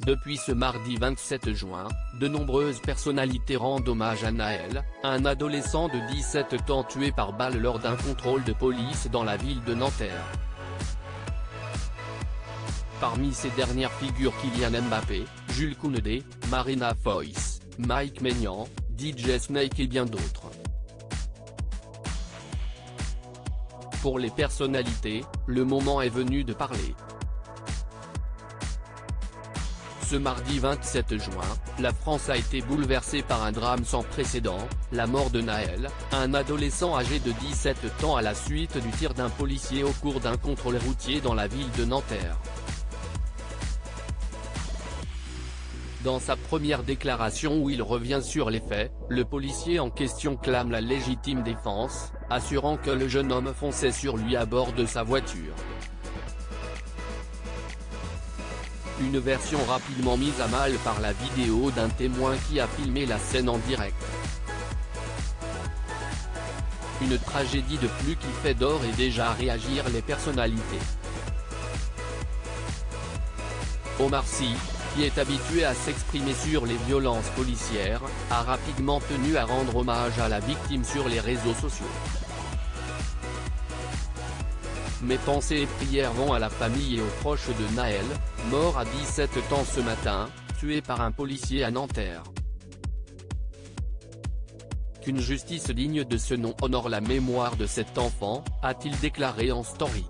Depuis ce mardi 27 juin, de nombreuses personnalités rendent hommage à Naël, un adolescent de 17 ans tué par balle lors d'un contrôle de police dans la ville de Nanterre. Parmi ces dernières figurent Kylian Mbappé, Jules Koundé, Marina Foïs, Mike Maignan, DJ Snake et bien d'autres. Pour les personnalités, le moment est venu de parler. Ce mardi 27 juin, la France a été bouleversée par un drame sans précédent, la mort de Naël, un adolescent âgé de 17 ans à la suite du tir d'un policier au cours d'un contrôle routier dans la ville de Nanterre. Dans sa première déclaration où il revient sur les faits, le policier en question clame la légitime défense, assurant que le jeune homme fonçait sur lui à bord de sa voiture. Une version rapidement mise à mal par la vidéo d'un témoin qui a filmé la scène en direct. Une tragédie de plus qui fait d'ores et déjà réagir les personnalités. Omar Sy, qui est habitué à s'exprimer sur les violences policières, a rapidement tenu à rendre hommage à la victime sur les réseaux sociaux. Mes pensées et prières vont à la famille et aux proches de Naël, mort à 17 ans ce matin, tué par un policier à Nanterre. Qu'une justice digne de ce nom honore la mémoire de cet enfant, a-t-il déclaré en story.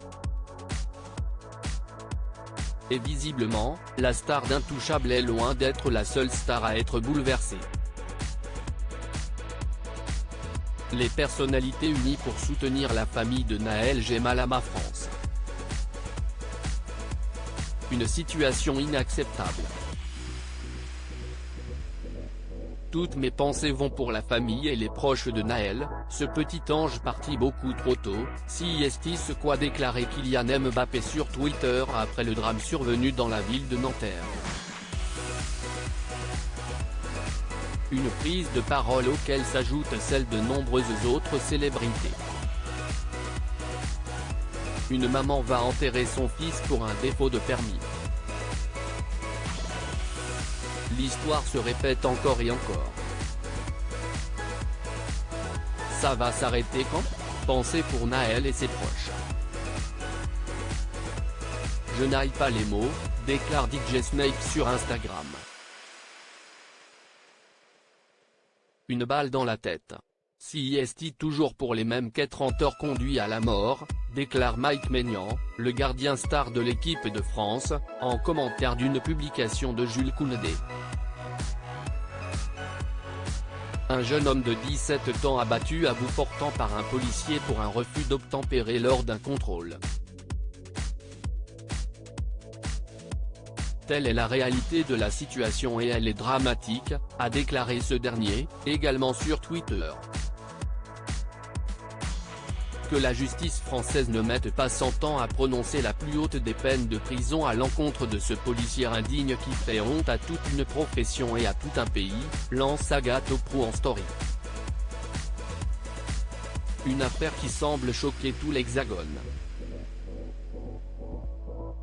Et visiblement, la star d'Intouchable est loin d'être la seule star à être bouleversée. Les personnalités unies pour soutenir la famille de Naël Gemalama France. Une situation inacceptable. Toutes mes pensées vont pour la famille et les proches de Naël, ce petit ange parti beaucoup trop tôt, ce qu'a déclaré Kylian Mbappé sur Twitter après le drame survenu dans la ville de Nanterre. Une prise de parole auquel s'ajoute celle de nombreuses autres célébrités. Une maman va enterrer son fils pour un défaut de permis. L'histoire se répète encore et encore. Ça va s'arrêter quand? Pensez pour Naël et ses proches. Je n'aille pas les mots, déclare DJ Snake sur Instagram. Une balle dans la tête. CIST toujours pour les mêmes qu'30 conduit à la mort, déclare Mike Maignan, le gardien star de l'équipe de France, en commentaire d'une publication de Jules Koundé. Un jeune homme de 17 ans abattu à bout portant par un policier pour un refus d'obtempérer lors d'un contrôle. Telle est la réalité de la situation et elle est dramatique, a déclaré ce dernier, également sur Twitter. Que la justice française ne mette pas 100 ans à prononcer la plus haute des peines de prison à l'encontre de ce policier indigne qui fait honte à toute une profession et à tout un pays, lance Agathe Pro en story. Une affaire qui semble choquer tout l'Hexagone.